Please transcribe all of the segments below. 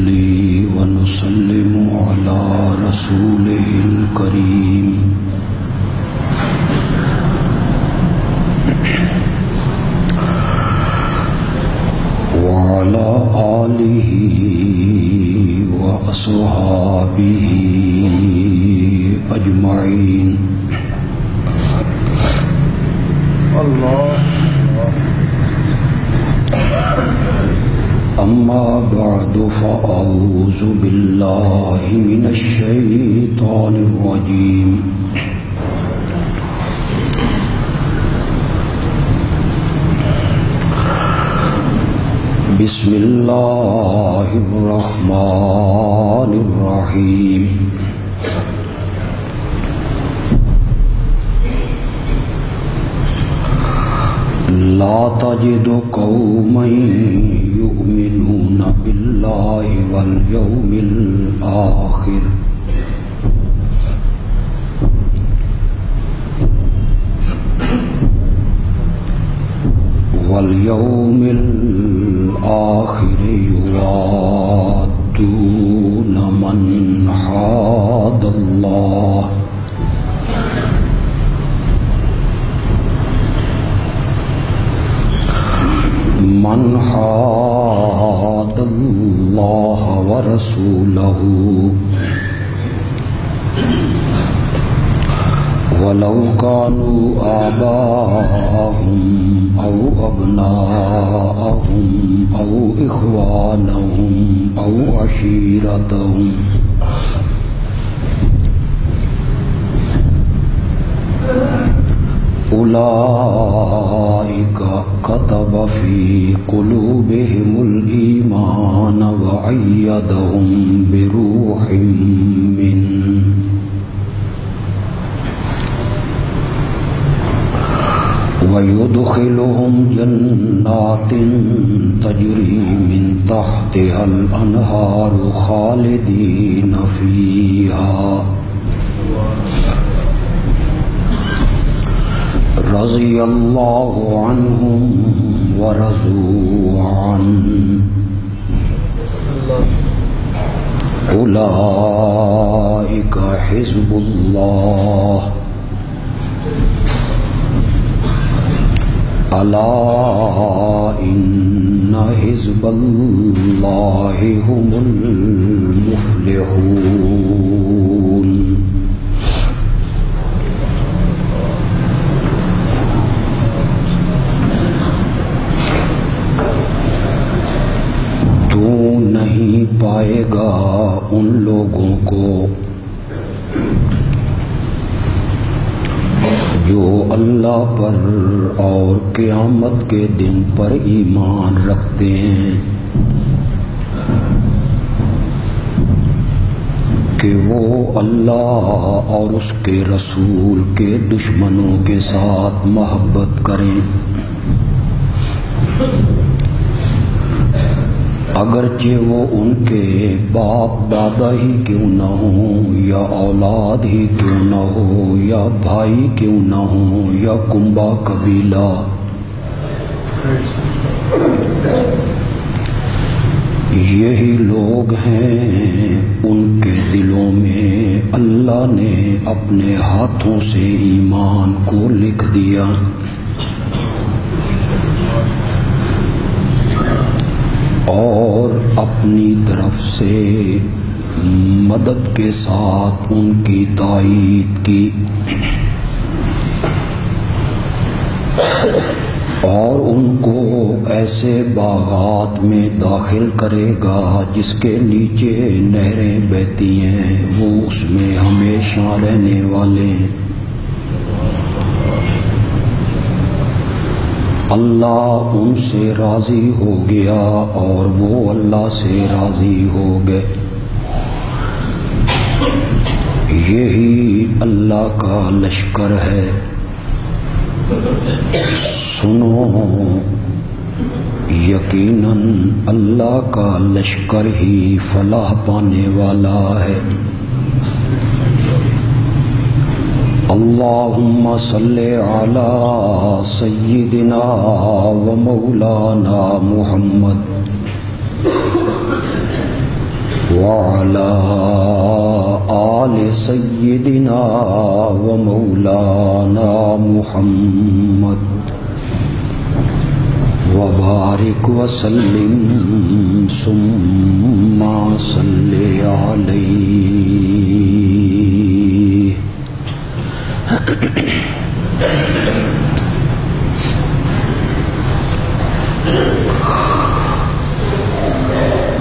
ونسلم على رسوله الكريم وعلى آله وأصحابه أجمعين. أما بعد فأعوذ بالله من الشيطان الرجيم. بسم الله الرحمن الرحيم. لا تجد قوما يؤمنون بالله واليوم الآخر يوادون من حاد الله ورسوله ولو كانوا آباءهم أو أبناءهم أو إخوانهم أو عشيرتهم أولئك كتب في قلوبهم الإيمان وأيدهم بروح منه ويدخلهم جنات تجري من تحتها الأنهار خالدين فيها رضي الله عنهم ورضوا عنه أولئك حزب الله ألا إن حزب الله هم المفلحون. تو نہیں پائے گا ان لوگوں کو جو اللہ پر اور قیامت کے دن پر ایمان رکھتے ہیں کہ وہ اللہ اور اس کے رسول کے دشمنوں کے ساتھ محبت کریں، اگرچہ وہ ان کے باپ دادا ہی کیوں نہ ہوں، یا اولاد ہی کیوں نہ ہو، یا بھائی کیوں نہ ہو، یا کنبا قبیلہ. یہی لوگ ہیں ان کے دلوں میں اللہ نے اپنے ہاتھوں سے ایمان کو لکھ دیا، اور اپنی طرف سے مدد کے ساتھ ان کی تائید کی، اور ان کو ایسے باغات میں داخل کرے گا جس کے نیچے نہریں بہتی ہیں، وہ اس میں ہمیشہ رہنے والے ہیں. اللہ ان سے راضی ہو گیا اور وہ اللہ سے راضی ہو گئے. یہی اللہ کا لشکر ہے. سنو یقیناً اللہ کا لشکر ہی فلاح پانے والا ہے. اللہم صلی علی سیدنا و مولانا محمد وعلى آل سيدنا ومولانا محمد وبارك وسلم ثم صل عليه.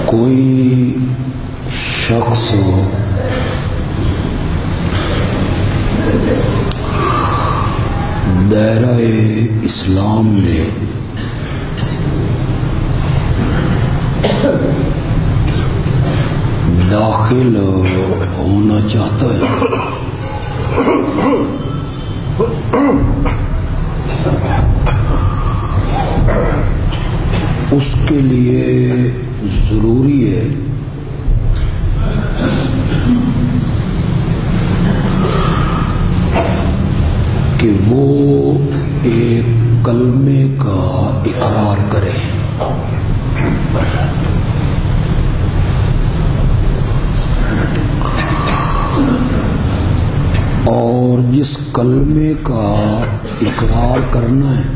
کوئی شخص دائرہ اسلام میں داخل ہونا چاہتا ہے اس کے لیے ضروری ہے کہ وہ ایک کلمے کا اقرار کرے. اور جس کلمے کا اقرار کرنا ہے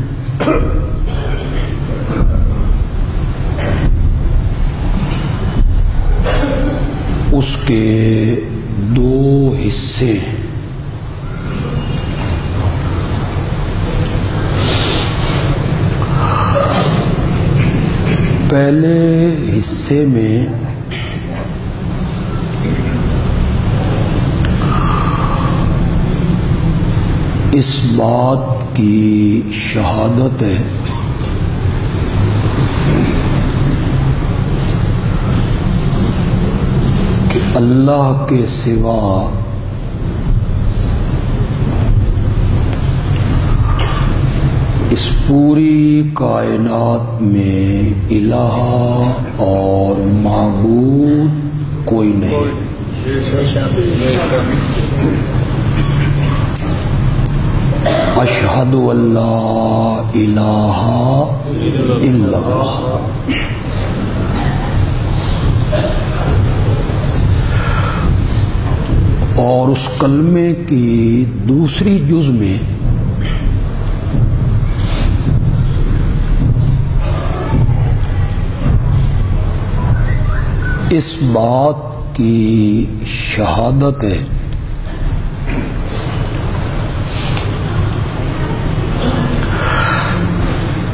اس کے دو حصے ہیں. پہلے حصے میں اس بات کی شہادت ہے کہ اللہ کے سوا اس پوری کائنات میں الہ اور معبود کوئی نہیں. اشہد ان لا الہ الا اللہ. اور اس کلمے کی دوسری جز میں اس بات کی شہادت ہے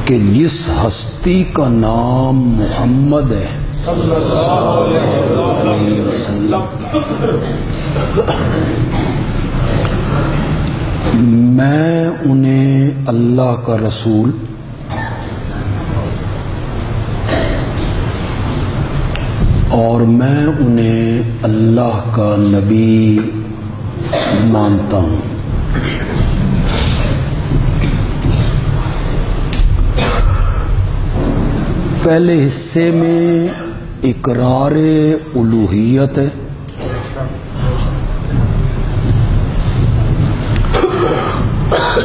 کہ جس ہستی کا نام محمد ہے صلی اللہ علیہ وسلم میں انہیں اللہ کا رسول اور میں انہیں اللہ کا نبی مانتا ہوں. پہلے حصے میں اقرار الوہیت ہے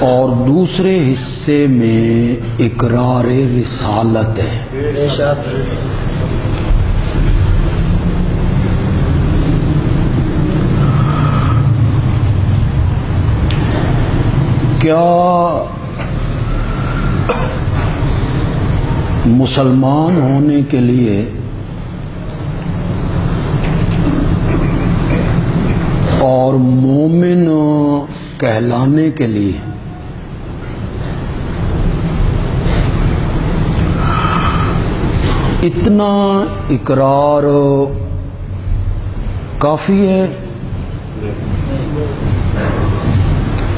اور دوسرے حصے میں اقرار رسالت ہے. کیا مسلمان ہونے کے لیے اور مومن کہلانے کے لیے اتنا اقرار کافی ہے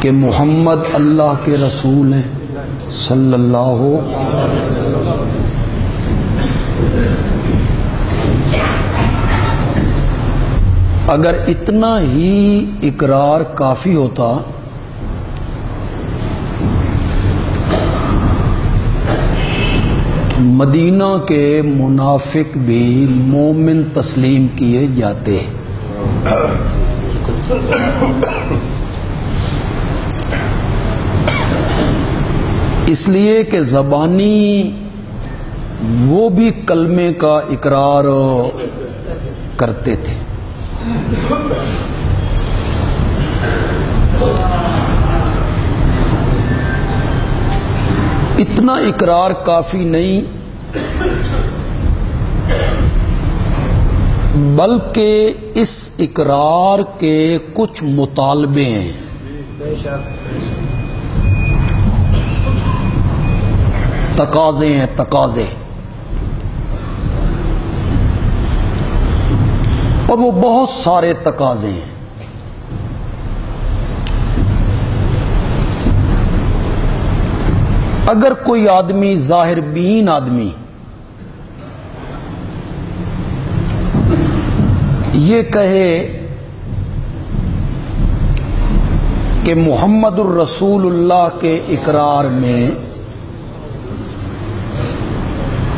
کہ محمد اللہ کے رسول ہیں صلی اللہ علیہ وسلم؟ اگر اتنا ہی اقرار کافی ہوتا مدینہ کے منافق بھی مومن تسلیم کیے جاتے. اس لیے کہ زبانی وہ بھی کلمے کا اقرار کرتے تھے۔ اتنا اقرار کافی نہیں، بلکہ اس اقرار کے کچھ مطالبے ہیں۔ تقاضے ہیں، تقاضے، اور وہ بہت سارے تقاضے ہیں۔ اگر کوئی آدمی ظاہر بین آدمی یہ کہے کہ محمد الرسول اللہ کے اقرار میں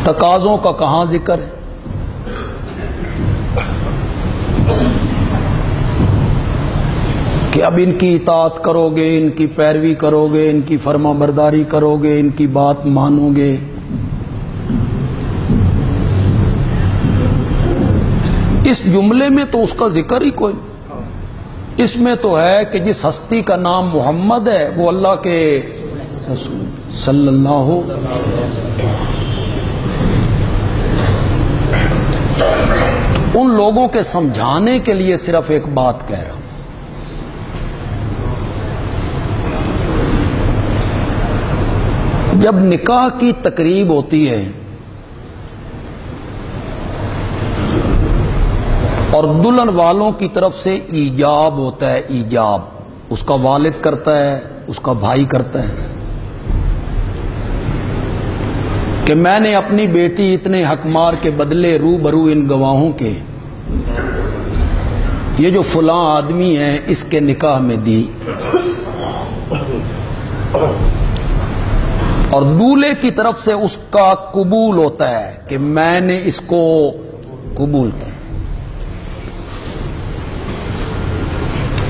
تقاضوں کا کہاں ذکر ہے؟ کہ اب ان کی اطاعت کرو گے، ان کی پیروی کرو گے، ان کی فرما برداری کرو گے، ان کی بات مانو گے۔ اس جملے میں تو اس کا ذکر ہی کوئی نہیں۔ اس میں تو ہے کہ جس ہستی کا نام محمد ہے وہ اللہ کے رسول صلی اللہ ان لوگوں کے سمجھانے کے لیے صرف ایک بات کہہ رہا ہوں۔ جب نکاح کی تقریب ہوتی ہے اور دلہن والوں کی طرف سے ایجاب ہوتا ہے، ایجاب اس کا والد کرتا ہے، اس کا بھائی کرتا ہے کہ میں نے اپنی بیٹی اتنے حق مار کے بدلے روبرو ان گواہوں کے یہ جو فلاں آدمی ہے اس کے نکاح میں دی، اور دولہے کی طرف سے اس کا قبول ہوتا ہے کہ میں نے اس کو قبول کیا۔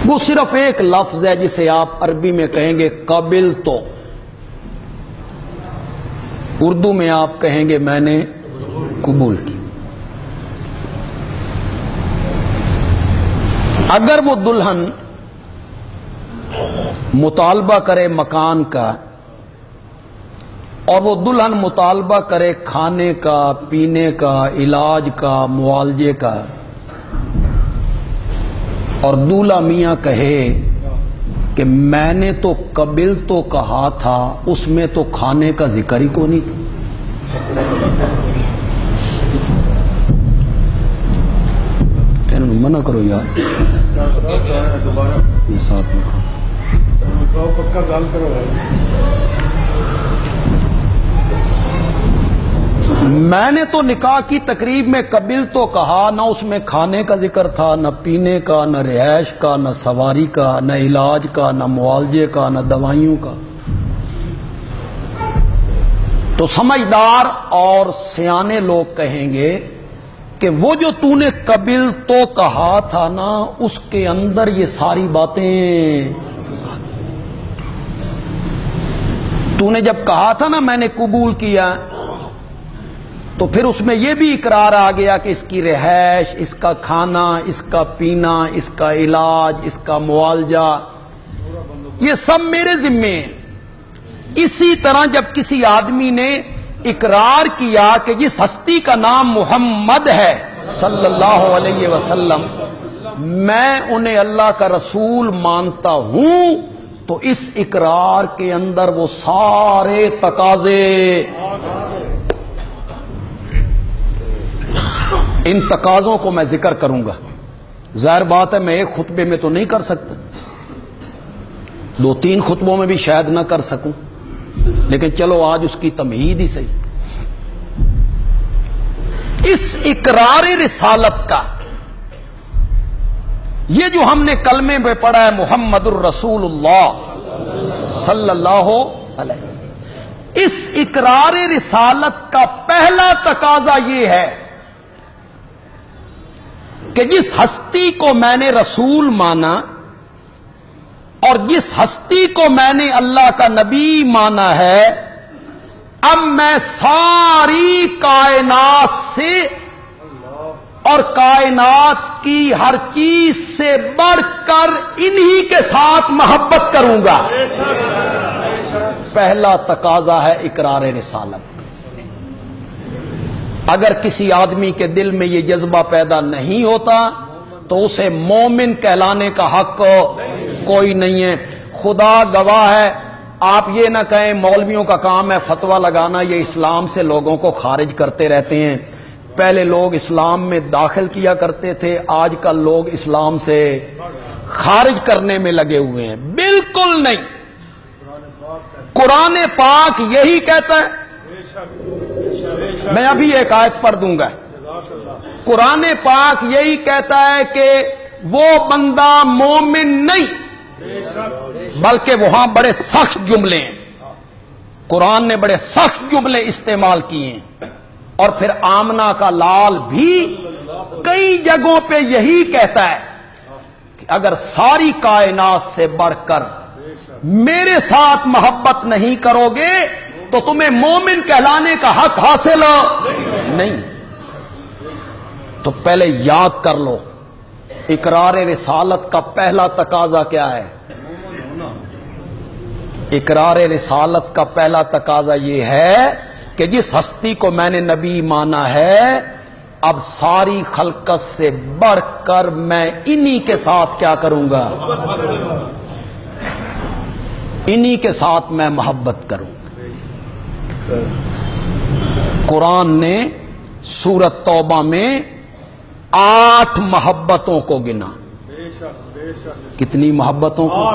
وہ صرف ایک لفظ ہے جسے آپ عربی میں کہیں گے قبل تو، اردو میں آپ کہیں گے میں نے قبول کی۔ اگر وہ دلہن مطالبہ کرے مکان کا اور وہ دلہن مطالبہ کرے کھانے کا، پینے کا، علاج کا، معالجے کا، اور دولہا میاں کہے کہ میں نے تو قبل تو کہا تھا، اس میں تو کھانے کا ذکر ہی کو نہیں تھا، کہنے منع کرو یار، یہ ساتھ میں پکا کام کرو۔ میں نے تو نکاح کی تقریب میں قبل تو کہا، نہ اس میں کھانے کا ذکر تھا، نہ پینے کا، نہ رہائش کا، نہ سواری کا، نہ علاج کا، نہ معالجے کا، نہ دوائیوں کا۔ تو سمجھدار اور سیانے لوگ کہیں گے کہ وہ جو تو نے قبل تو کہا تھا نا، اس کے اندر یہ ساری باتیں، تو نے جب کہا تھا نا میں نے قبول کیا، تو پھر اس میں یہ بھی اقرار آ گیا کہ اس کی رہائش، اس کا کھانا، اس کا پینا، اس کا علاج، اس کا معالجہ، یہ سب میرے ذمے ہیں۔ اسی طرح جب کسی آدمی نے اقرار کیا کہ جس ہستی کا نام محمد ہے صلی اللہ علیہ وسلم، میں انہیں اللہ کا رسول مانتا ہوں، تو اس اقرار کے اندر وہ سارے تقاضے، ان تقاضوں کو میں ذکر کروں گا۔ ظاہر بات ہے میں ایک خطبے میں تو نہیں کر سکتا، 2-3 خطبوں میں بھی شاید نہ کر سکوں، لیکن چلو آج اس کی تمہید ہی صحیح۔ اس اقرار رسالت کا یہ جو ہم نے کلمے میں پڑھا ہے محمد الرسول اللہ صلی اللہ علیہ وسلم، اس اقرار رسالت کا پہلا تقاضا یہ ہے کہ جس ہستی کو میں نے رسول مانا اور جس ہستی کو میں نے اللہ کا نبی مانا ہے، اب میں ساری کائنات سے اور کائنات کی ہر چیز سے بڑھ کر انہی کے ساتھ محبت کروں گا۔ پہلا تقاضا ہے اقرار رسالت۔ اگر کسی آدمی کے دل میں یہ جذبہ پیدا نہیں ہوتا تو اسے مومن کہلانے کا حق کوئی نہیں ہے۔ خدا گواہ ہے، آپ یہ نہ کہیں مولویوں کا کام ہے فتویٰ لگانا، یہ اسلام سے لوگوں کو خارج کرتے رہتے ہیں۔ پہلے لوگ اسلام میں داخل کیا کرتے تھے، آج کل لوگ اسلام سے خارج کرنے میں لگے ہوئے ہیں۔ بالکل نہیں، قرآن پاک یہی کہتا ہے۔ میں ابھی ایک آیت پڑھ دوں گا۔ قرآن پاک یہی کہتا ہے کہ وہ بندہ مومن نہیں، بلکہ وہاں بڑے سخت جملے ہیں، قرآن نے بڑے سخت جملے استعمال کیے ہیں۔ اور پھر آمنہ کا لال بھی کئی جگہوں پہ یہی کہتا ہے کہ اگر ساری کائنات سے بڑھ کر میرے ساتھ محبت نہیں کرو گے تو تمہیں مومن کہلانے کا حق حاصل نہیں۔ تو پہلے یاد کر لو، اقرار رسالت کا پہلا تقاضا کیا ہے؟ اقرار رسالت کا پہلا تقاضا یہ ہے کہ جس ہستی کو میں نے نبی مانا ہے، اب ساری خلقت سے بڑھ کر میں انہی کے ساتھ کیا کروں گا؟ انہی کے ساتھ میں محبت کروں گا۔ قرآن نے سورۃ توبہ میں 8 محبتوں کو گنا۔ کتنی محبتوں کو؟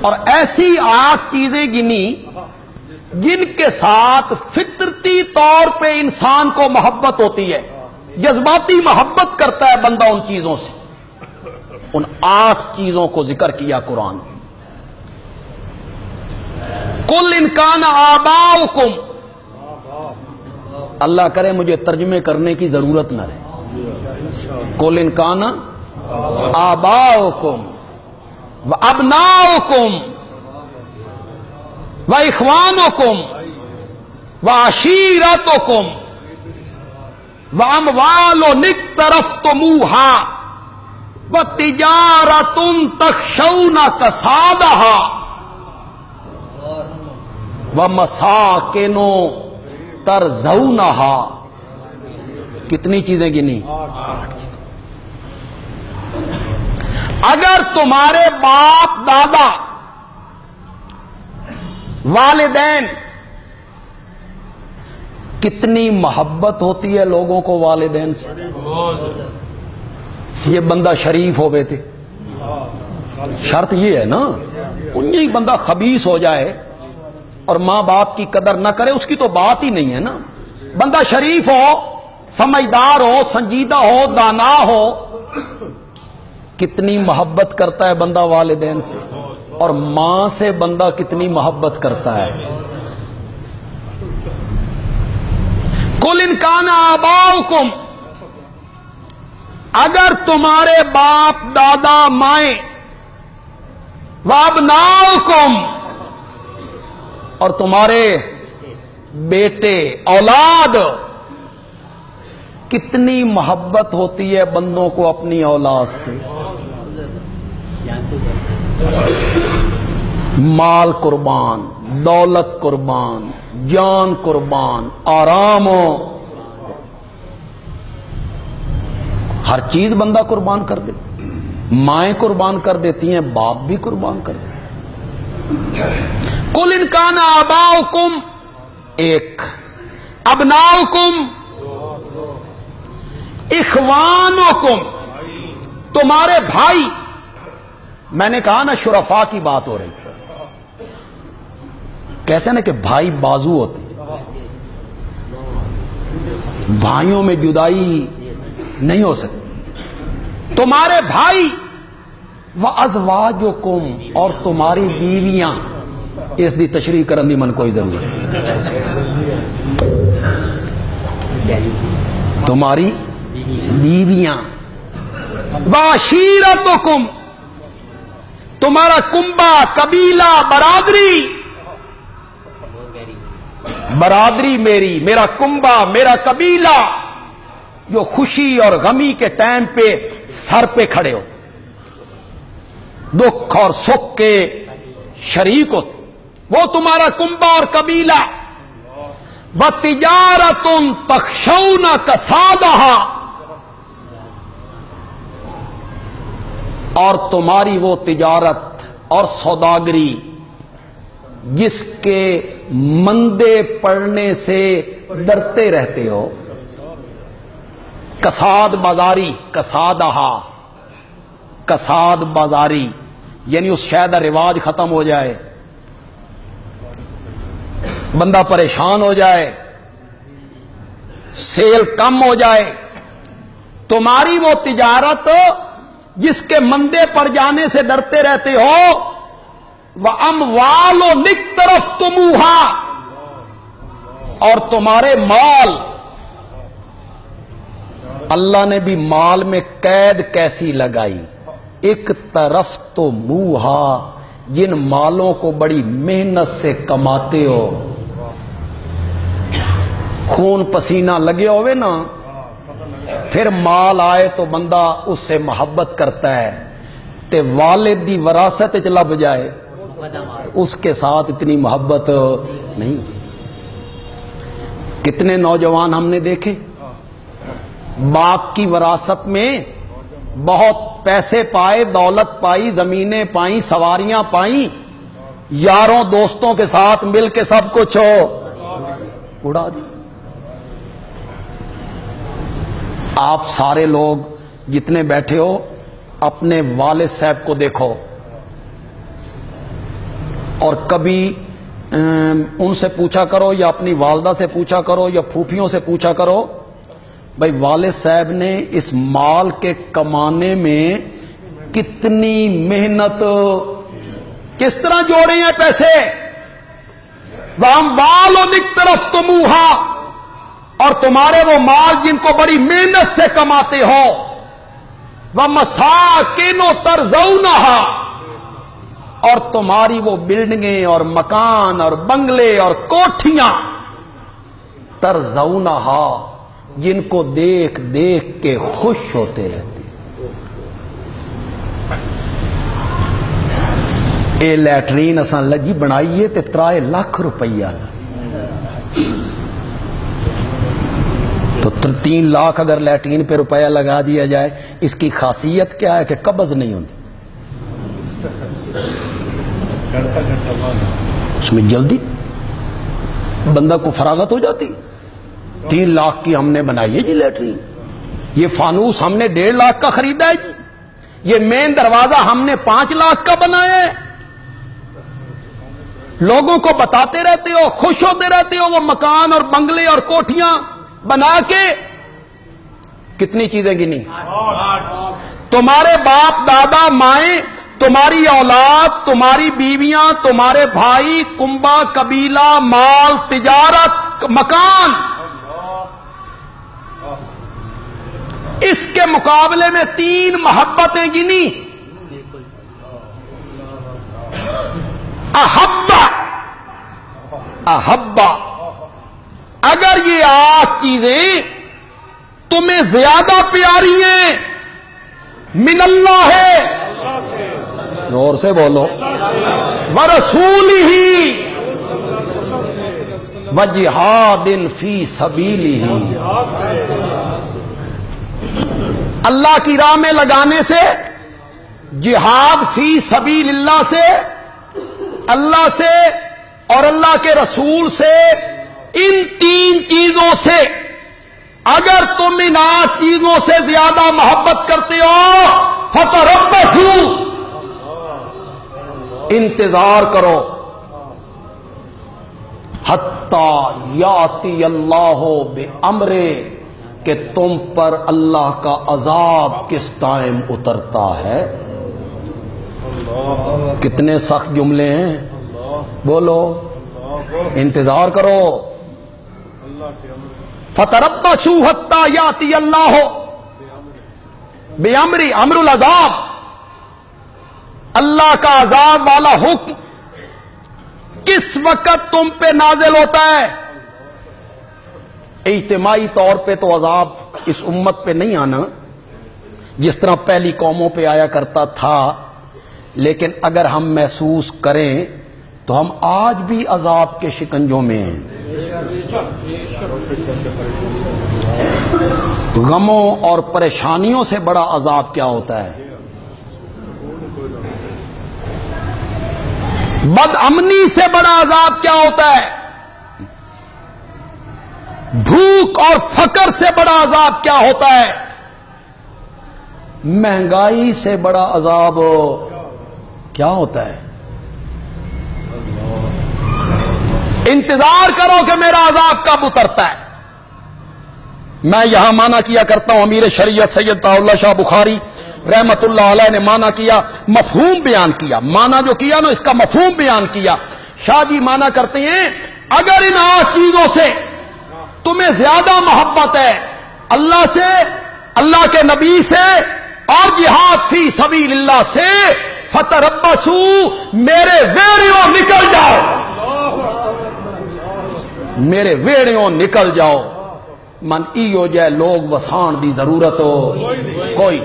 اور ایسی 8 چیزیں گنی جن کے ساتھ فطرتی طور پہ انسان کو محبت ہوتی ہے، جذباتی محبت کرتا ہے بندہ ان چیزوں سے۔ ان 8 چیزوں کو ذکر کیا قرآن۔ قل ان کان آباؤکم، اللہ کرے مجھے ترجمے کرنے کی ضرورت نہ رہے۔ قل ان کان آباؤکم وابناؤکم واخوانکم وعشیرتکم واموال اقترفتموہا وتجارۃ تخشون کسادہا ومساکن ترضونہا۔ کتنی چیزیں گنی؟ 8 چیزیں۔ اگر تمہارے باپ دادا والدین، کتنی محبت ہوتی ہے لوگوں کو والدین سے۔ یہ بندہ شریف ہوئے تھے، شرط یہ ہے نا، انہیں بندہ خبیث ہو جائے اور ماں باپ کی قدر نہ کرے، اس کی تو بات ہی نہیں ہے نا۔ بندہ شریف ہو، سمجھدار ہو، سنجیدہ ہو، دانا ہو، کتنی محبت کرتا ہے بندہ والدین سے، اور ماں سے بندہ کتنی محبت کرتا ہے۔ قل ان کان آباؤکم، اگر تمہارے باپ دادا مائیں، وابناؤکم، اور تمہارے بیٹے اولاد، کتنی محبت ہوتی ہے بندوں کو اپنی اولاد سے۔ مال قربان، دولت قربان، جان قربان، آرام ہو، ہر چیز بندہ قربان کر دیتا۔ مائیں قربان کر دیتی ہیں، باپ بھی قربان کر دیتے۔ قل ان کان آباؤکم، 1، ابناؤکم، اخوانکم، تمہارے بھائی۔ میں نے کہا نا شرفاء کی بات ہو رہی، کہتے ہیں نا کہ بھائی بازو ہوتے، بھائیوں میں جدائی نہیں ہو سکتی۔ تمہارے بھائی، وازواجکم، اور تمہاری بیویاں۔ اس دی تشریح کرن دی من کوئی ضرورت نہیں۔ تمہاری بیویاں، وعشیرتکم، تمہارا کنبہ، قبیلہ، برادری۔ برادری میری، میرا کنبہ، میرا قبیلہ، جو خوشی اور غمی کے ٹائم پہ سر پہ کھڑے ہو، دکھ اور سکھ کے شریک ہو، وہ تمہارا کنبہ اور قبیلہ۔ وَتِجَارَةٌ تَخْشَوْنَ كَسَادَهَا، اور تمہاری وہ تجارت اور سوداگری جس کے مندے پڑنے سے ڈرتے رہتے ہو۔ کساد بازاری، کسادہا، کساد بازاری یعنی اس شے دا رواج ختم ہو جائے، بندہ پریشان ہو جائے، سیل کم ہو جائے۔ تمہاری وہ تجارت جس کے مندے پڑ جانے سے ڈرتے رہتے ہو، وَأَمْوَالٌ اقْتَرَفْتُمُوهَا، اور تمہارے مال، اللہ نے بھی مال میں قید کیسی لگائی، اقْتَرَفْتُمُوهَا، جن مالوں کو بڑی محنت سے کماتے ہو، خون پسینہ لگے ہوئے نا، پھر مال آئے تو بندہ اس سے محبت کرتا ہے، تے والد دی وراثت وچ لب جائے اس کے ساتھ اتنی محبت نہیں۔ کتنے نوجوان ہم نے دیکھے باپ کی وراثت میں بہت پیسے پائے، دولت پائی، زمینیں پائیں، سواریاں پائیں، یاروں دوستوں کے ساتھ مل کے سب کچھ اڑا دی۔ آپ سارے لوگ جتنے بیٹھے ہو اپنے والد صاحب کو دیکھو، اور کبھی ان سے پوچھا کرو یا اپنی والدہ سے پوچھا کرو یا پھوپھیوں سے پوچھا کرو، بھائی والد صاحب نے اس مال کے کمانے میں کتنی محنت، کس طرح جوڑے ہیں پیسے۔ وَأَمْوَالٌ اقْتَرَفْتُمُوهَا، اور تمہارے وہ مال جن کو بڑی محنت سے کماتے ہو، وَمَسَاكِنُ تَرْضَوْنَهَا، اور تمہاری وہ بلڈنگیں اور مکان اور بنگلے اور کوٹھیاں، تَرْضَوْنَهَا، جن کو دیکھ دیکھ کے خوش ہوتے رہتے۔ اے لیٹرین اساں لجی بنائیے تے 3 لاکھ روپیہ، تو 3 لاکھ اگر لیٹرین پہ روپیہ لگا دیا جائے، اس کی خاصیت کیا ہے کہ قبض نہیں ہوتی، اس میں جلدی بندہ کو فراغت ہو جاتی۔ 3 لاکھ کی ہم نے بنائی ہے جی لیٹرین، یہ فانوس ہم نے 1.5 لاکھ کا خریدا ہے جی، یہ مین دروازہ ہم نے 5 لاکھ کا بنایا ہے۔ لوگوں کو بتاتے رہتے ہو، خوش ہوتے رہتے ہو، وہ مکان اور بنگلے اور کوٹھیاں بنا کے۔ کتنی چیزیں گنی، تمہارے باپ دادا مائیں، تمہاری اولاد، تمہاری بیویاں، تمہارے بھائی، کنبہ قبیلہ، مال، تجارت، مکان، اس کے مقابلے میں 3 محبتیں گنی۔ احبا، اگر یہ 8 چیزیں تمہیں زیادہ پیاری ہیں، من اللہ ہے، زور سے بولو، ورسولہ، وجہاد فی سبیلہ، اللہ کی راہ میں لگانے سے، جہاد فی سبیل اللہ سے، اللہ سے اور اللہ کے رسول سے، ان 3 چیزوں سے اگر تم ان 8 چیزوں سے زیادہ محبت کرتے ہو، فتربصوا، انتظار کرو، حتی یاتی اللہ بامرہ، کہ تم پر اللہ کا عذاب کس ٹائم اترتا ہے۔ کتنے سخت جملے ہیں، بولو، انتظار کرو۔ فتربصوا حتی یاتی اللہ بامرہ، امر العذاب، اللہ کا عذاب والا حکم کس وقت تم پہ نازل ہوتا ہے؟ اجتماعی طور پہ تو عذاب اس امت پہ نہیں آنا جس طرح پہلی قوموں پہ آیا کرتا تھا، لیکن اگر ہم محسوس کریں تو ہم آج بھی عذاب کے شکنجوں میں ہیں۔ غموں اور پریشانیوں سے بڑا عذاب کیا ہوتا ہے؟ بد امنی سے بڑا عذاب کیا ہوتا ہے؟ بھوک اور فقر سے بڑا عذاب کیا ہوتا ہے؟ مہنگائی سے بڑا عذاب کیا ہوتا ہے؟ انتظار کرو کہ میرا عذاب کب اترتا ہے۔ میں یہاں مانا کیا کرتا ہوں، امیر شریعت سید طاء اللہ شاہ بخاری رحمت اللہ علیہ نے مانا کیا، مفہوم بیان کیا، مانا جو کیا نا اس کا مفہوم بیان کیا۔ شاہ جی مانا کرتے ہیں اگر ان 8 چیزوں سے تمہیں زیادہ محبت ہے، اللہ سے، اللہ کے نبی سے اور جہاد فی سبیل اللہ سے، فتربصوا، میرے ویڑیوں نکل جاؤ، میرے ویڑیوں نکل جاؤ۔ من ایو جائے لوگ وسان دی ضرورت ہو کوئی،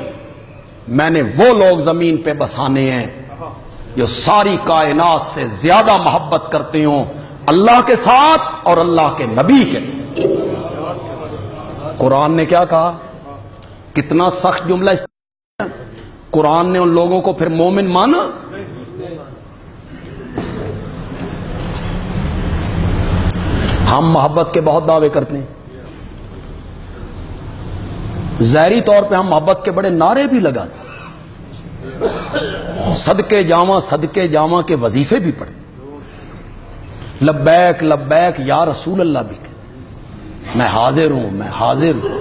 میں نے وہ لوگ زمین پہ بسانے ہیں جو ساری کائنات سے زیادہ محبت کرتے ہوں اللہ کے ساتھ اور اللہ کے نبی کے ساتھ۔ قرآن نے کیا کہا؟ کتنا سخت جملہ استعمال، قرآن نے ان لوگوں کو پھر مومن مانا؟ ہم محبت کے بہت دعوے کرتے ہیں، ظاہری طور پہ ہم محبت کے بڑے نعرے بھی لگاتے ہیں، صدقے جاواں کے وظیفے بھی پڑھتے، لبیک لبیک یا رسول اللہ بھی کہ میں حاضر ہوں، میں حاضر ہوں۔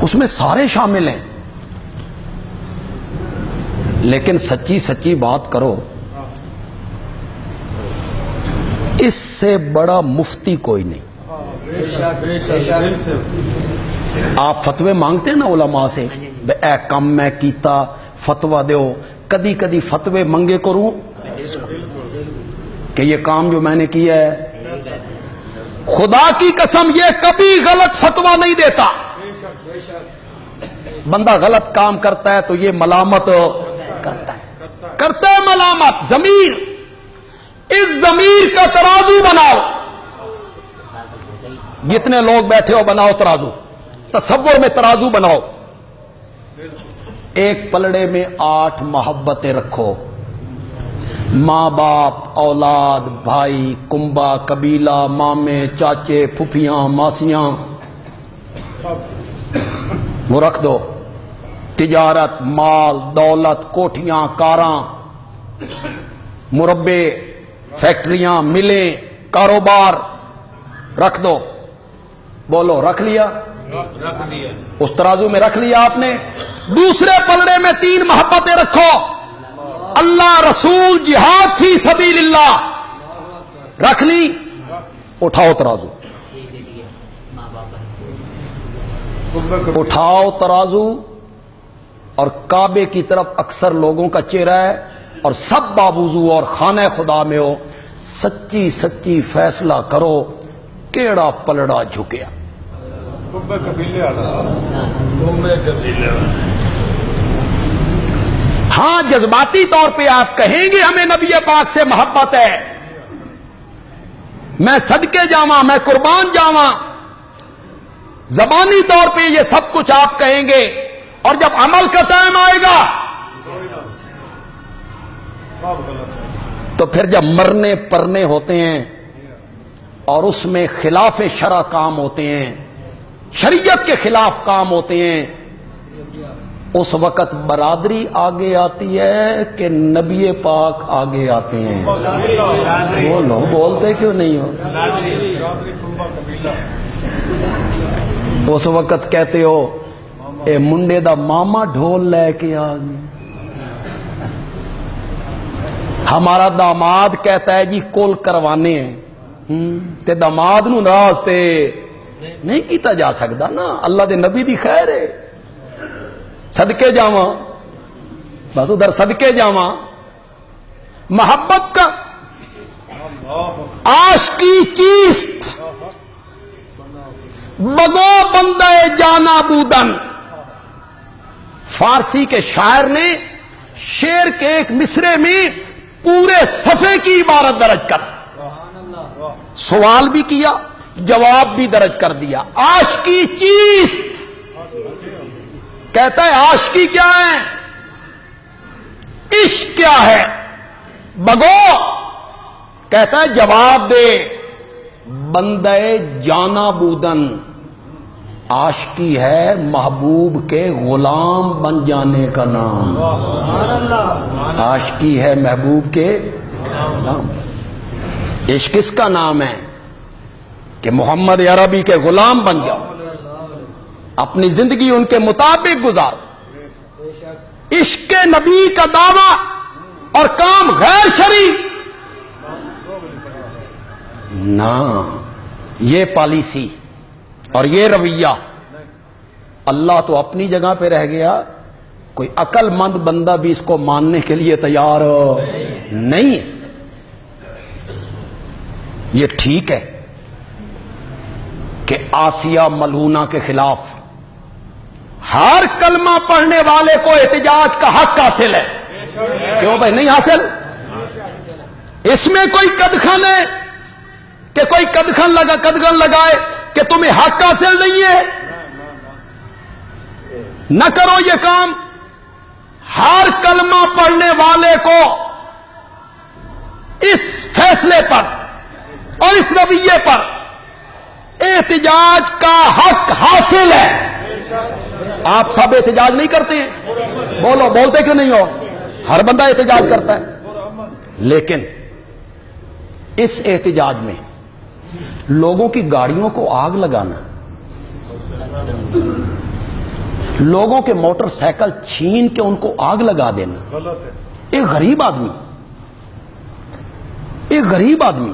اس میں سارے شامل ہیں، لیکن سچی بات کرو، اس سے بڑا مفتی کوئی نہیں۔ آپ فتوے مانگتے ہیں نا علماء سے، اے کم میں کیتا فتوہ دیو، کدی فتوے منگے کروں کہ یہ کام جو میں نے کیا ہے، خدا کی قسم یہ کبھی غلط فتوہ نہیں دیتا۔ بندہ غلط کام کرتا ہے تو یہ ملامت کرتا ہے ملامت۔ ضمیر، اس ضمیر کا ترازو بناؤ، جتنے لوگ بیٹھے ہو بناؤ ترازو، تصور میں ترازو بناؤ، ایک پلڑے میں 8 محبتیں رکھو، ماں باپ، اولاد، بھائی، کنبا، قبیلہ، مامے، چاچے، پھپھیاں، ماسیاں، وہ رکھ دو، تجارت، مال، دولت، کوٹھیاں، کاراں، مربے، فیکٹریاں، ملیں، کاروبار رکھ دو۔ بولو رکھ لیا؟ اس ترازو میں رکھ لیا آپ نے۔ دوسرے پلڑے میں 3 محبتیں رکھو، اللہ، رسول، جہاد فی سبیل اللہ، رکھ لی؟ اٹھاؤ ترازو، اٹھاؤ ترازو، اور کعبے کی طرف اکثر لوگوں کا چہرہ ہے اور سب باوضو اور خانہ خدا میں ہو، سچی فیصلہ کرو کیڑا پلڑا جھکیا۔ ہاں جذباتی طور پہ آپ کہیں گے ہمیں نبی پاک سے محبت ہے، میں صدقے جاواں، میں قربان جاواں، زبانی طور پہ یہ سب کچھ آپ کہیں گے، اور جب عمل کا ٹائم آئے گا تو پھر جب مرنے پرنے ہوتے ہیں اور اس میں خلاف شرع کام ہوتے ہیں، شریعت کے خلاف کام ہوتے ہیں، اس وقت برادری آگے آتی ہے کہ نبی پاک آگے آتے ہیں؟ بولو، بولتے کیوں نہیں ہو؟ اس وقت کہتے ہو اے منڈے دا ماما ڈھول لے کے آ گئے، ہمارا داماد کہتا ہے جی کول کروانے ہیں، تے داماد نو ناراض تے نہیں کیتا جا سکتا نا، اللہ دے نبی دی خیر ہے، صدقے جاواں، بس ادھر صدقے جاواں، محبت کا عاشقی چیست بگو بندے جانا بودن. فارسی کے شاعر نے شعر کے ایک مصرے میں پورے صفحے کی عبارت درج کر سوال بھی کیا جواب بھی درج کر دیا. عاشقی چیست کہتا ہے عاشقی کیا ہے, عشق کیا ہے. بگو کہتا ہے جواب دے. بندے جانا بودن عاشقی ہے محبوب کے غلام بن جانے کا نام. عاشقی ہے محبوب کے غلام. عشق کس کا نام ہے کہ محمد عربی کے غلام بن جاؤ, اپنی زندگی ان کے مطابق گزارو. عشق نبی کا دعویٰ اور کام غیر شرعی نہ, یہ پالیسی اور یہ رویہ. اللہ تو اپنی جگہ پہ رہ گیا, کوئی عقل مند بندہ بھی اس کو ماننے کے لیے تیار نہیں ہے. یہ ٹھیک ہے کہ آسیہ ملعونہ کے خلاف ہر کلمہ پڑھنے والے کو احتجاج کا حق حاصل ہے. کیوں بھائی نہیں حاصل؟ اس میں کوئی قدغن ہے کہ کوئی قدغن لگائے کہ تمہیں حق حاصل نہیں ہے؟ نہ کرو یہ کام. ہر کلمہ پڑھنے والے کو اس فیصلے پر اور اس رویے پر احتجاج کا حق حاصل ہے. آپ سب احتجاج نہیں کرتے ہیں؟ بولو, بولتے کیوں نہیں ہو؟ ہر بندہ احتجاج کرتا ہے, لیکن اس احتجاج میں لوگوں کی گاڑیوں کو آگ لگانا, لوگوں کے موٹر سائیکل چھین کے ان کو آگ لگا دینا. ایک غریب آدمی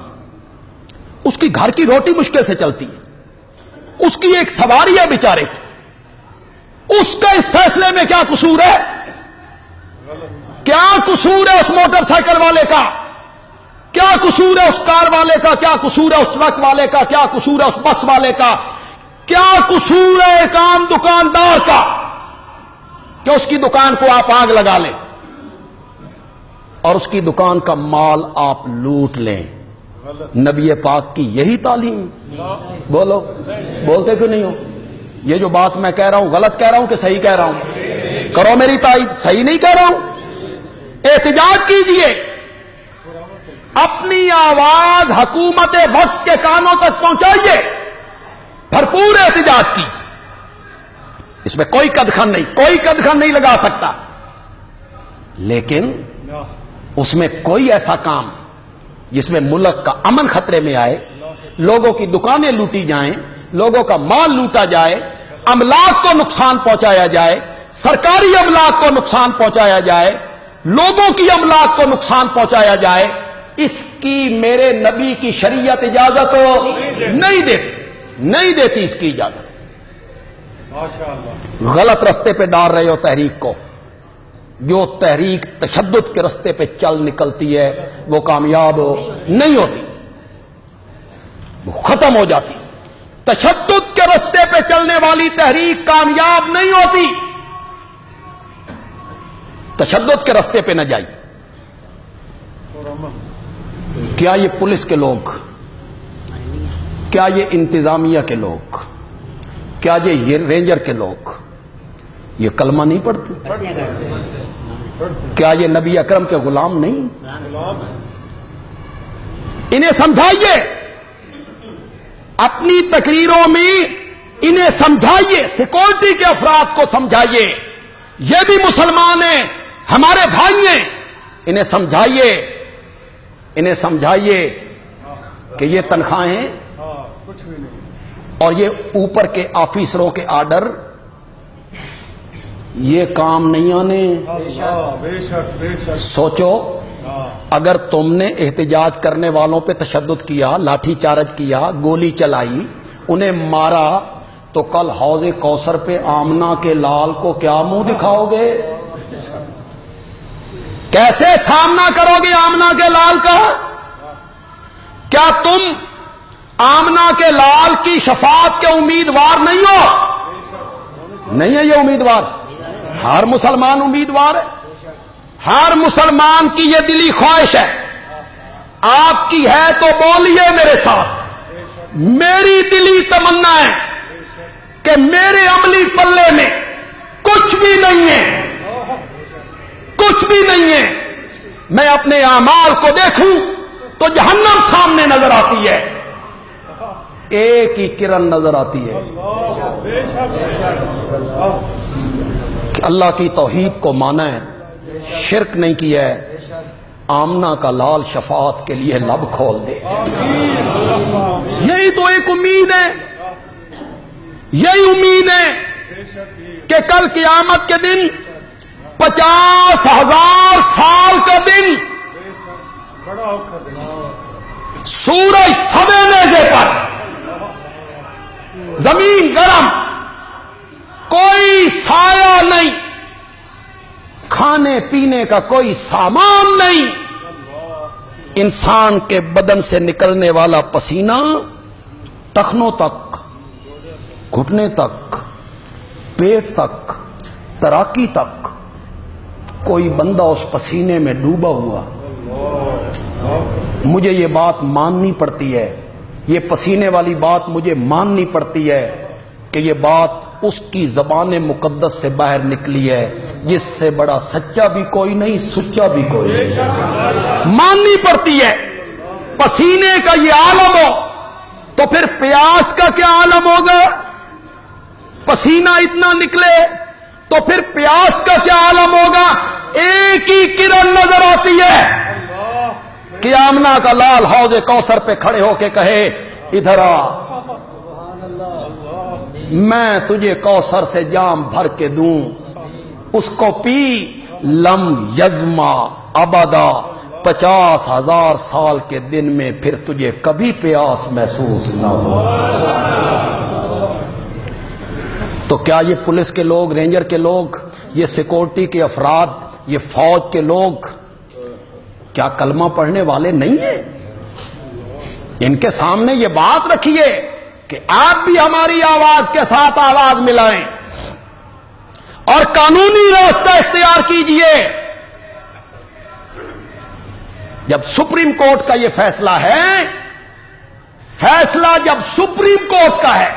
اس کی گھر کی روٹی مشکل سے چلتی ہے, اس کی ایک سواری ہے بیچارے کی, اس کا اس فیصلے میں کیا قصور ہے؟ کیا قصور ہے اس موٹر سائیکل والے کا؟ کیا قصور ہے اس کار والے کا؟ کیا قصور ہے اس ٹرک والے کا؟ کیا قصور ہے اس بس والے کا؟ کیا قصور ہے ایک عام دکاندار کا کہ اس کی دکان کو آپ آگ لگا لیں اور اس کی دکان کا مال آپ لوٹ لیں؟ نبی پاک کی یہی تعلیم. بولو, بولتے کیوں نہیں ہو؟ یہ جو بات میں کہہ رہا ہوں غلط کہہ رہا ہوں کہ صحیح کہہ رہا ہوں؟ کرو میری تائید, صحیح نہیں کہہ رہا ہوں. احتجاج کیجئے, اپنی آواز حکومت وقت کے کانوں تک پہنچائیے, بھرپور احتجاج کیجئے. اس میں کوئی قدغن نہیں لگا سکتا, لیکن اس میں کوئی ایسا کام جس میں ملک کا امن خطرے میں آئے, لوگوں کی دکانیں لوٹی جائیں, لوگوں کا مال لوٹا جائے, املاک کو نقصان پہنچایا جائے, سرکاری املاک کو نقصان پہنچایا جائے, لوگوں کی املاک کو نقصان پہنچایا جائے, اس کی میرے نبی کی شریعت اجازت نہیں دیتی اس کی اجازت. غلط رستے پہ ڈال رہے ہو تحریک کو. جو تحریک تشدد کے رستے پہ چل نکلتی ہے وہ کامیاب نہیں ہوتی, وہ ختم ہو جاتی. تشدد کے رستے پہ چلنے والی تحریک کامیاب نہیں ہوتی. تشدد کے رستے پہ نہ جائیے. کیا یہ پولیس کے لوگ, کیا یہ انتظامیہ کے لوگ, کیا یہ رینجر کے لوگ یہ کلمہ نہیں پڑھتے؟ کیا یہ نبی اکرم کے غلام نہیں؟ انہیں سمجھائیے, اپنی تقریروں میں انہیں سمجھائیے, سیکورٹی کے افراد کو سمجھائیے, یہ بھی مسلمان ہیں, ہمارے بھائی ہیں. انہیں سمجھائیے کہ یہ تنخواہیں اور یہ اوپر کے آفیسروں کے آرڈر یہ کام نہیں آنے. سوچو, اگر تم نے احتجاج کرنے والوں پہ تشدد کیا, لاٹھی چارج کیا, گولی چلائی, انہیں مارا, تو کل حوض کوثر پہ آمنہ کے لال کو کیا منہ دکھاؤ گے؟ کیسے سامنا کرو گے آمنہ کے لال کا؟ کیا تم آمنہ کے لال کی شفاعت کے امیدوار نہیں ہو؟ نہیں ہے یہ امیدوار؟ ہر مسلمان امیدوار ہے. ہر مسلمان کی یہ دلی خواہش ہے. آپ کی ہے تو بولیے میرے ساتھ. میری دلی تمنا ہے کہ میرے عملی پلے میں کچھ بھی نہیں ہے، کچھ بھی نہیں ہے. میں اپنے اعمال کو دیکھوں تو جہنم سامنے نظر آتی ہے، ایک ہی کرن نظر آتی ہے کہ اللہ کی توحید کو مانا ہے، شرک نہیں کیا ہے. آمنہ کا لال شفاعت کے لیے لب کھول دے. یہی تو ایک امید ہے، یہی امید ہے کہ کل قیامت کے دن 50,000 سال کا دن سورج سوے نیزے پر، زمین گرم، کوئی سایہ نہیں، کھانے پینے کا کوئی سامان نہیں. انسان کے بدن سے نکلنے والا پسینہ ٹخنوں تک، گھٹنے تک، پیٹ تک، تراکی تک، کوئی بندہ اس پسینے میں ڈوبا ہوا. مجھے یہ بات ماننی پڑتی ہے، یہ پسینے والی بات مجھے ماننی پڑتی ہے کہ یہ بات اس کی زبان مقدس سے باہر نکلی ہے جس سے بڑا سچا بھی کوئی نہیں، سچا بھی کوئی نہیں. ماننی پڑتی ہے. پسینے کا یہ عالم ہو تو پھر پیاس کا کیا عالم ہوگا؟ پسینہ اتنا نکلے تو پھر پیاس کا کیا عالم ہوگا؟ ایک ہی کرن نظر آتی ہے کہ آمنہ کا لال حوض کوثر پہ کھڑے ہو کے کہے ادھر آ، میں تجھے کوثر سے جام بھر کے دوں، اس کو پی، لم یزما ابدا، 50,000 سال کے دن میں پھر تجھے کبھی پیاس محسوس نہ ہو. تو کیا یہ پولیس کے لوگ، رینجر کے لوگ، یہ سیکورٹی کے افراد، یہ فوج کے لوگ کیا کلمہ پڑھنے والے نہیں ہیں؟ ان کے سامنے یہ بات رکھیے کہ آپ بھی ہماری آواز کے ساتھ آواز ملائیں اور قانونی راستہ اختیار کیجئے. جب سپریم کورٹ کا یہ فیصلہ ہے، فیصلہ جب سپریم کورٹ کا ہے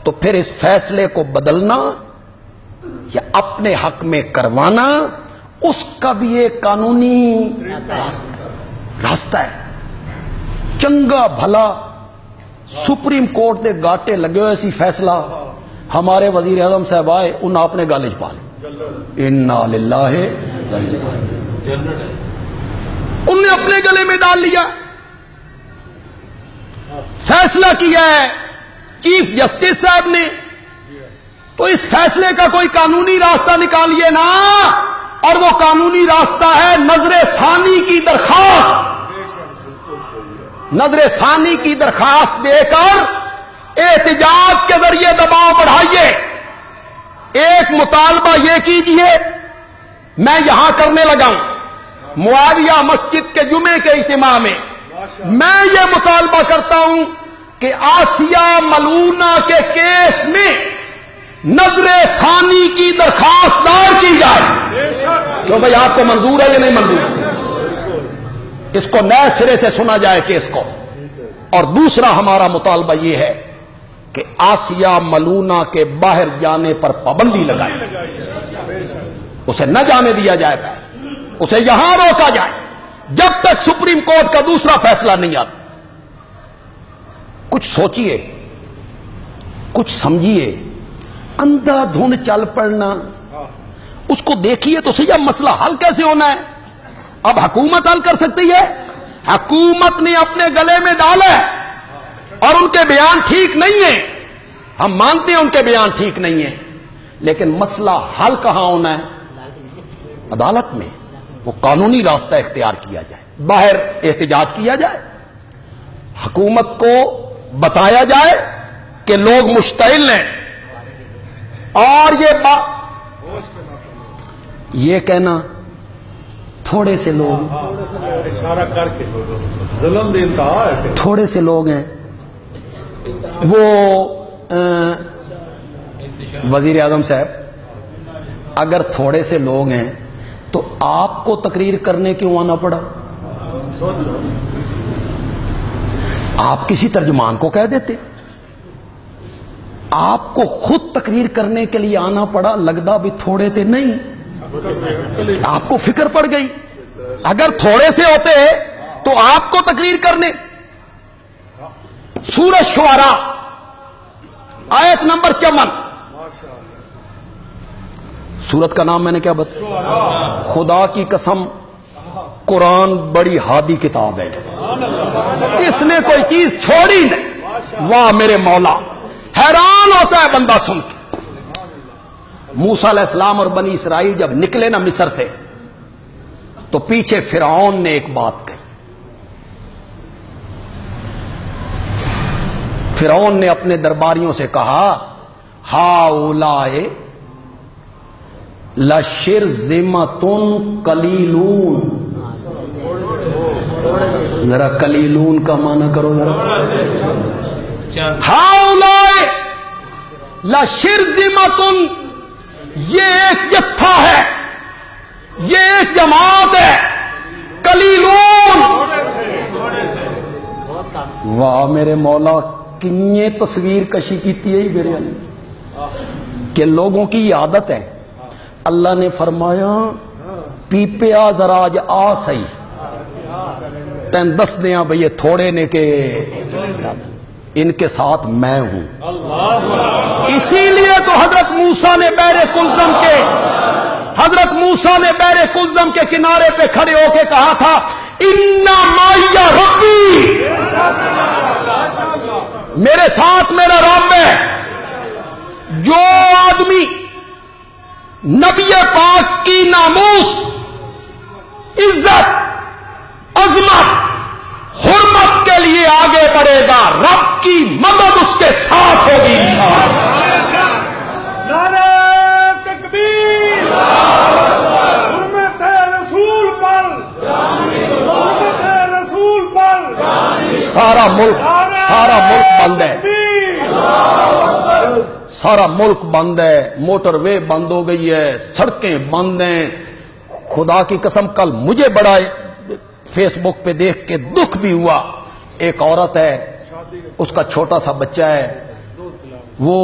تو پھر اس فیصلے کو بدلنا یا اپنے حق میں کروانا، اس کا بھی ایک قانونی راستہ ہے. چنگا بھلا سپریم کورٹ دے گاٹے لگے ہوئے سی فیصلہ ہمارے وزیر اعظم صاحب آئے، انہاں اپنے گالے چ پا لے، انا للہ، انہوں نے اپنے گلے میں ڈال لیا. فیصلہ کیا ہے چیف جسٹس صاحب نے، تو اس فیصلے کا کوئی قانونی راستہ نکالیے نا. اور وہ قانونی راستہ ہے نظر ثانی کی درخواست. نظر ثانی کی درخواست دے کر احتجاج کے ذریعے دباؤ بڑھائیے. ایک مطالبہ یہ کیجئے، میں یہاں کرنے لگا ہوں معاویہ مسجد کے جمعے کے اجتماع میں، میں یہ مطالبہ کرتا ہوں کہ آسیہ ملونہ کے کیس میں نظر ثانی کی درخواست دائر کی جائے. کیوں بھائی آپ کو منظور ہے یا نہیں منظور؟ اس کو نئے سرے سے سنا جائے کیس کو. اور دوسرا ہمارا مطالبہ یہ ہے کہ آسیہ ملونہ کے باہر جانے پر پابندی لگائے، اسے نہ جانے دیا جائے، اسے یہاں روکا جائے جب تک سپریم کورٹ کا دوسرا فیصلہ نہیں آتا. کچھ سوچئے، کچھ سمجھیے. اندھا دھند چل پڑنا، اس کو دیکھیے تو صحیح مسئلہ حل کیسے ہونا ہے. اب حکومت حل کر سکتی ہے؟ حکومت نے اپنے گلے میں ڈالا ہے اور ان کے بیان ٹھیک نہیں ہیں، ہم مانتے ہیں ان کے بیان ٹھیک نہیں ہیں، لیکن مسئلہ حل کہاں ہونا ہے؟ عدالت میں. وہ قانونی راستہ اختیار کیا جائے، باہر احتجاج کیا جائے، حکومت کو بتایا جائے کہ لوگ مشتعل ہیں. اور یہ کہنا تھوڑے سے لوگ، اشارہ کر کے ظلم دے انتہا ہے، تھوڑے سے لوگ ہیں. وہ وزیر اعظم صاحب اگر تھوڑے سے لوگ ہیں تو آپ کو تقریر کرنے کیوں آنا پڑا؟ آپ کسی ترجمان کو کہہ دیتے. آپ کو خود تقریر کرنے کے لیے آنا پڑا، لگتا بھی تھوڑے تھے نہیں، آپ کو فکر پڑ گئی. اگر تھوڑے سے ہوتے تو آپ کو تقریر کرنے. سورۃ شعراء آیت نمبر 54. سورت کا نام میں نے کیا بتایا؟ خدا کی قسم قرآن بڑی ہادی کتاب ہے، اس نے کوئی چیز چھوڑی نہیں. واہ میرے مولا، حیران ہوتا ہے بندہ سن کے. موسیٰ علیہ السلام اور بنی اسرائیل جب نکلے نا مصر سے تو پیچھے فرعون نے ایک بات کہی. فرعون نے اپنے درباریوں سے کہا ہؤلاء لشرذمۃ قلیلون. ذرا قلیلون کا معنی کرو ذرا. ہؤلاء لشرذمۃ، یہ ایک جتھا ہے، یہ ایک جماعت ہے. قلیلون، واہ میرے مولا، کنیے تصویر کشی کیتی ہے میرے کہ لوگوں کی یہ عادت ہے. اللہ نے فرمایا پیپیا ذرا آج آ سہی، تین دس دیاں بھئی یہ تھوڑے نے کہ ان کے ساتھ میں ہوں. اسی لیے تو حضرت موسیٰ نے بحر کلزم کے کنارے پہ کھڑے ہو کے کہا تھا اِنَّ مَعِیَ رَبِّی، میرے ساتھ میرا رب ہے. جو آدمی نبی پاک کی ناموس، عزت، عظمت، حرمت کے لیے آگے بڑھے گا، رب کی مدد اس کے ساتھ ہوگی انشاءاللہ. نعرہ تکبیر، حرمت رسول پر، حرمت رسول پر. سارا ملک بند ہے، سارا ملک بند ہے. موٹر وے بند ہو گئی ہے، سڑکیں بند ہیں. خدا کی قسم کل مجھے بڑا فیس بک پہ دیکھ کے دکھ بھی ہوا. ایک عورت ہے، اس کا چھوٹا سا بچہ ہے، وہ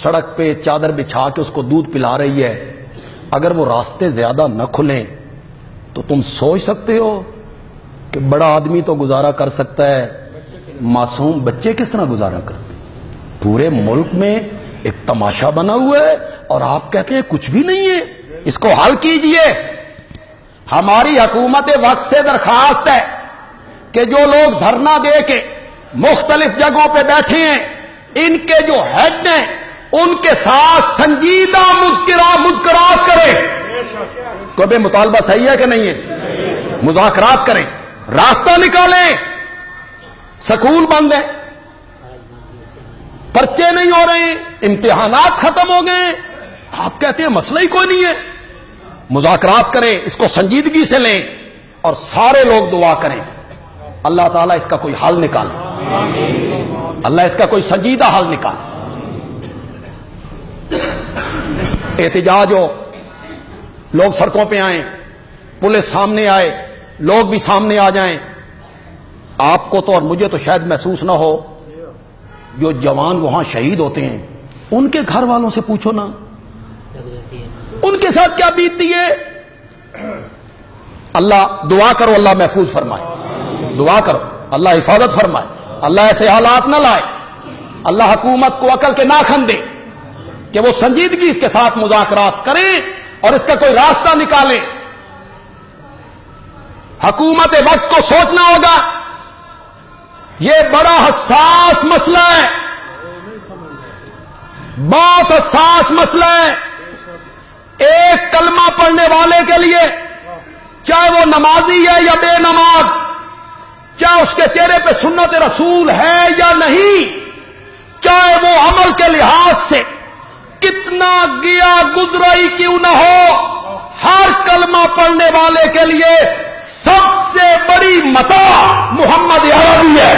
سڑک پہ چادر بچھا کے اس کو دودھ پلا رہی ہے. اگر وہ راستے زیادہ نہ کھلیں تو تم سوچ سکتے ہو کہ بڑا آدمی تو گزارا کر سکتا ہے، معصوم بچے کس طرح گزارا کرتے؟ پورے ملک میں ایک تماشا بنا ہوا ہے اور آپ کہتے ہیں کچھ بھی نہیں ہے. اس کو حل کیجئے. ہماری حکومت وقت سے درخواست ہے کہ جو لوگ دھرنا دے کے مختلف جگہوں پہ بیٹھے ہیں، ان کے جو ہیڈ ہیں ان کے ساتھ سنجیدہ مذاکرات کریں. کوئی مطالبہ صحیح ہے کہ نہیں ہے؟ مذاکرات کریں، راستہ نکالیں. سکول بند ہیں، پرچے نہیں ہو رہے ہیں، امتحانات ختم ہو گئے، آپ کہتے ہیں مسئلہ ہی کوئی نہیں ہے. مذاکرات کریں، اس کو سنجیدگی سے لیں اور سارے لوگ دعا کریں اللہ تعالیٰ اس کا کوئی حل نکالے، اللہ اس کا کوئی سنجیدہ حل نکالے. احتجاج ہو، لوگ سڑکوں پہ آئیں، پولیس سامنے آئے، لوگ بھی سامنے آ جائیں. آپ کو تو اور مجھے تو شاید محسوس نہ ہو، جو جوان وہاں شہید ہوتے ہیں ان کے گھر والوں سے پوچھو نا ان کے ساتھ کیا بیتتی ہے. اللہ دعا کرو اللہ محفوظ فرمائے، دعا کرو اللہ حفاظت فرمائے، اللہ ایسے حالات نہ لائے، اللہ حکومت کو عقل کے ناخن دے کہ وہ سنجیدگی اس کے ساتھ مذاکرات کریں اور اس کا کوئی راستہ نکالیں. حکومت وقت کو سوچنا ہوگا، یہ بڑا حساس مسئلہ ہے، بہت حساس مسئلہ ہے. ایک کلمہ پڑھنے والے کے لیے، چاہے وہ نمازی ہے یا بے نماز، چاہے اس کے چہرے پہ سنت رسول ہے یا نہیں، چاہے وہ عمل کے لحاظ سے کتنا گیا گزرا ہی کیوں نہ ہو، ہر کلمہ پڑھنے والے کے لیے سب سے بڑی متاع محمد عربی ہے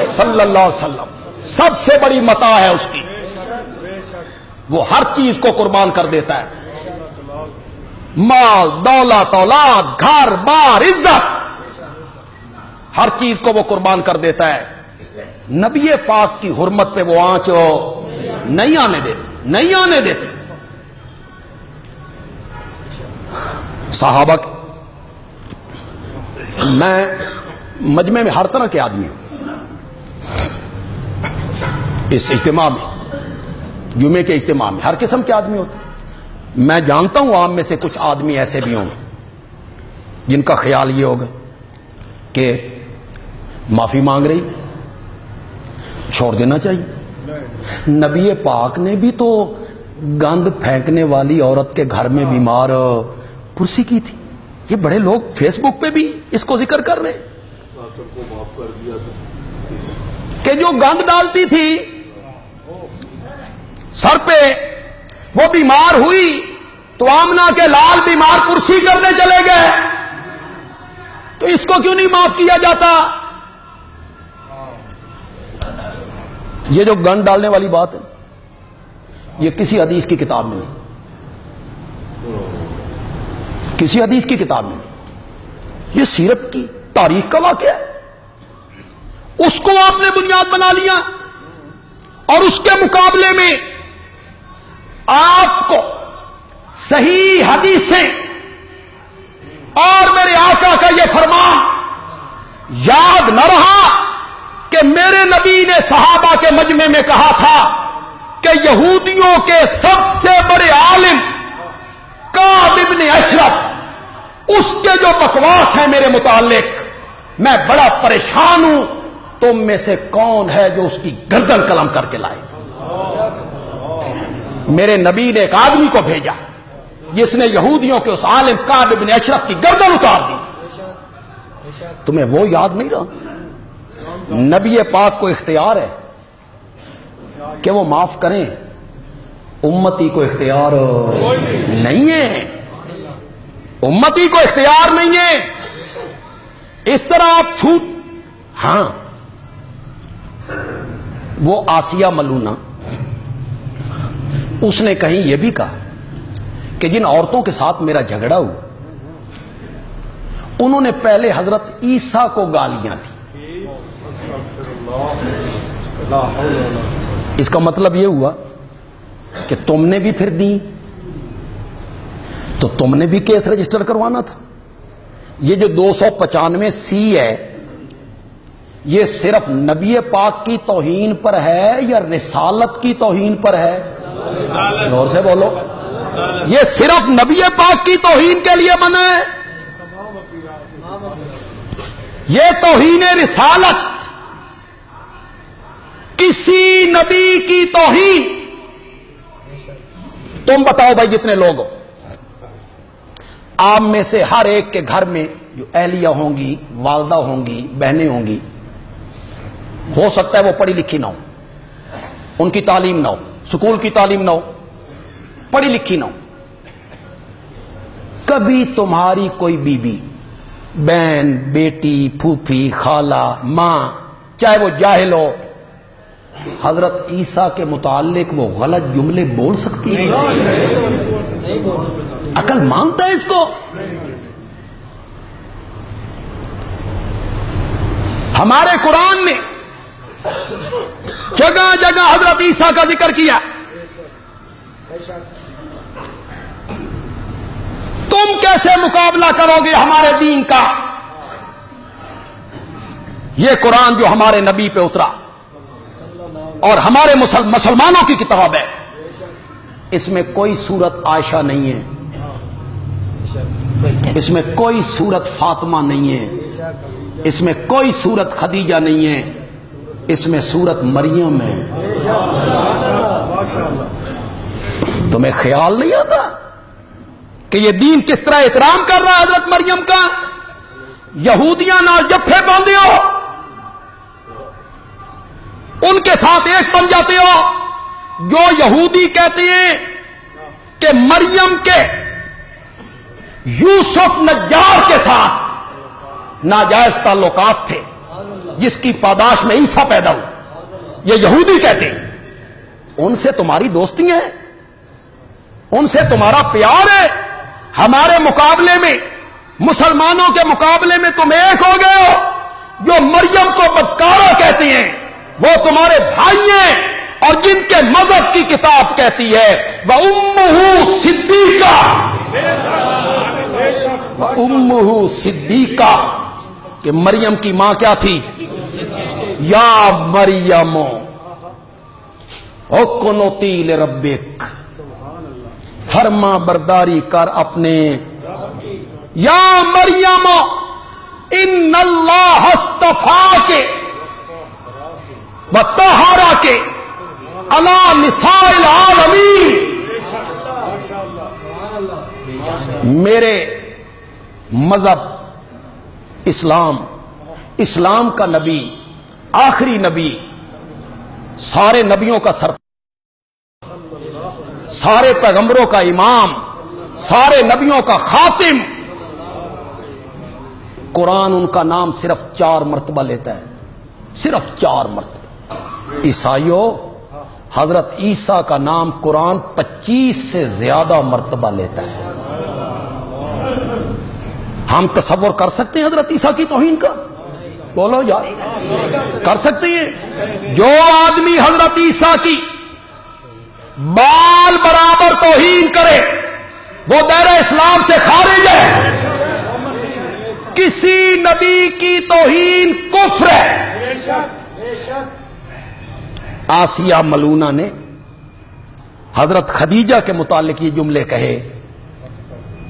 صلی اللہ علیہ وسلم. سب سے بڑی متاع ہے اس کی. وہ ہر چیز کو قربان کر دیتا ہے. مال، دولت، اولاد، گھر بار، عزت، ہر چیز کو وہ قربان کر دیتا ہے. نبی پاک کی حرمت پہ وہ آنچ نہیں آنے دیتے، نہیں آنے دیتے. صحابہ میں مجمع میں ہر طرح کے آدمی ہوں. اس اجتماع میں، جمعے کے اجتماع میں ہر قسم کے آدمی ہوتے. میں جانتا ہوں عام میں سے کچھ آدمی ایسے بھی ہوں گے جن کا خیال یہ ہوگا کہ معافی مانگ رہی، چھوڑ دینا چاہیے. نبی پاک نے بھی تو گند پھینکنے والی عورت کے گھر میں بیمار کرسی کی تھی. یہ بڑے لوگ فیس بک پہ بھی اس کو ذکر کر رہے کہ جو گند ڈالتی تھی سر پہ، وہ بیمار ہوئی تو آمنہ کے لال بیمار کرسی کرنے چلے گئے، تو اس کو کیوں نہیں معاف کیا جاتا؟ یہ جو گند ڈالنے والی بات ہے یہ کسی حدیث کی کتاب میں نہیں، کسی حدیث کی کتاب میں نہیں. یہ سیرت کی تاریخ کا واقعہ ہے. اس کو آپ نے بنیاد بنا لیا اور اس کے مقابلے میں آپ کو صحیح حدیثیں اور میرے آقا کا یہ فرمان یاد نہ رہا کہ میرے نبی نے صحابہ کے مجمع میں کہا تھا کہ یہودیوں کے سب سے بڑے عالم کعب ابن اشرف، اس کے جو بکواس ہیں میرے متعلق، میں بڑا پریشان ہوں. تم میں سے کون ہے جو اس کی گردن قلم کر کے لائے؟ میرے نبی نے ایک آدمی کو بھیجا جس نے یہودیوں کے اس عالم کعب ابن اشرف کی گردن اتار دی. تمہیں وہ یاد نہیں رہا؟ نبی پاک کو اختیار ہے کہ وہ معاف کریں، امتی کو اختیار نہیں ہے. امتی کو اختیار نہیں ہے. اس طرح آپ چھوٹ. ہاں، وہ آسیہ ملونہ، اس نے کہیں یہ بھی کہا کہ جن عورتوں کے ساتھ میرا جھگڑا ہوا انہوں نے پہلے حضرت عیسیٰ کو گالیاں دی. اس کا مطلب یہ ہوا کہ تم نے بھی پھر دی تو تم نے بھی کیس رجسٹر کروانا تھا. یہ جو 295 سی ہے یہ صرف نبی پاک کی توہین پر ہے یا رسالت کی توہین پر ہے؟ غور سے بولو. یہ صرف نبی پاک کی توہین کے لیے بنا ہے؟ یہ توہین رسالت، کسی نبی کی توہین. تم بتاؤ بھائی جتنے لوگ ہو، آپ میں سے ہر ایک کے گھر میں جو اہلیہ ہوں گی، والدہ ہوں گی، بہنیں ہوں گی، ہو سکتا ہے وہ پڑھی لکھی نہ ہو، ان کی تعلیم نہ ہو، سکول کی تعلیم نہ ہو، پڑھی لکھی نہ ہو. کبھی تمہاری کوئی بیوی، بہن، بیٹی، پھوپھی، خالہ، ماں، چاہے وہ جاہل ہو، حضرت عیسیٰ کے متعلق وہ غلط جملے بول سکتی ہے؟ عقل مانتا ہے اس کو؟ ہمارے قرآن نے جگہ جگہ حضرت عیسیٰ کا ذکر کیا. تم کیسے مقابلہ کرو گے ہمارے دین کا؟ یہ قرآن جو ہمارے نبی پہ اترا اور ہمارے مسلمانوں کی کتاب ہے، اس میں کوئی سورت عائشہ نہیں ہے، اس میں کوئی سورت فاطمہ نہیں ہے، اس میں کوئی سورت خدیجہ نہیں ہے، اس میں سورت مریم ہے. تمہیں خیال نہیں آتا کہ یہ دین کس طرح احترام کر رہا ہے حضرت مریم کا؟ یہودیاں نال جفے باندھے ہو، ان کے ساتھ ایک بن جاتے ہو. جو یہودی کہتے ہیں کہ مریم کے یوسف نجار کے ساتھ ناجائز تعلقات تھے، جس کی پاداش میں عیسیٰ پیدا ہوا، یہ یہودی کہتے ہیں۔ ان سے تمہاری دوستی ہے، ان سے تمہارا پیار ہے۔ ہمارے مقابلے میں، مسلمانوں کے مقابلے میں تم ایک ہو گئے ہو۔ جو مریم کو بدکارہ کہتے ہیں وہ تمہارے بھائی ہیں، اور جن کے مذہب کی کتاب کہتی ہے وَأُمُّهُ صِدِّیقَةٌ، وَأُمُّهُ صِدِّیقَةٌ، کہ مریم کی ماں کیا تھی؟ یا مریم اُقْنُتِی لِرَبِّک، فرما برداری کر اپنے، یا مریم ان اللہ اصطفاک وطہرک علی نساء العالمین۔ میرے مذہب اسلام کا نبی، آخری نبی، سارے نبیوں کا سر، سارے پیغمبروں کا امام، سارے نبیوں کا خاتم، قرآن ان کا نام صرف 4 مرتبہ لیتا ہے، صرف 4 مرتبہ۔ عیسائیوں، حضرت عیسیٰ کا نام قرآن 25 سے زیادہ مرتبہ لیتا ہے۔ ہم تصور کر سکتے ہیں حضرت عیسیٰ کی توہین کا؟ بولو یار، کر سکتے ہیں؟ جو آدمی حضرت عیسیٰ کی بال برابر توہین کرے وہ دائرہ اسلام سے خارج ہے۔ کسی نبی کی توہین کفر ہے۔ آسیہ ملونہ نے حضرت خدیجہ کے متعلق یہ جملے کہے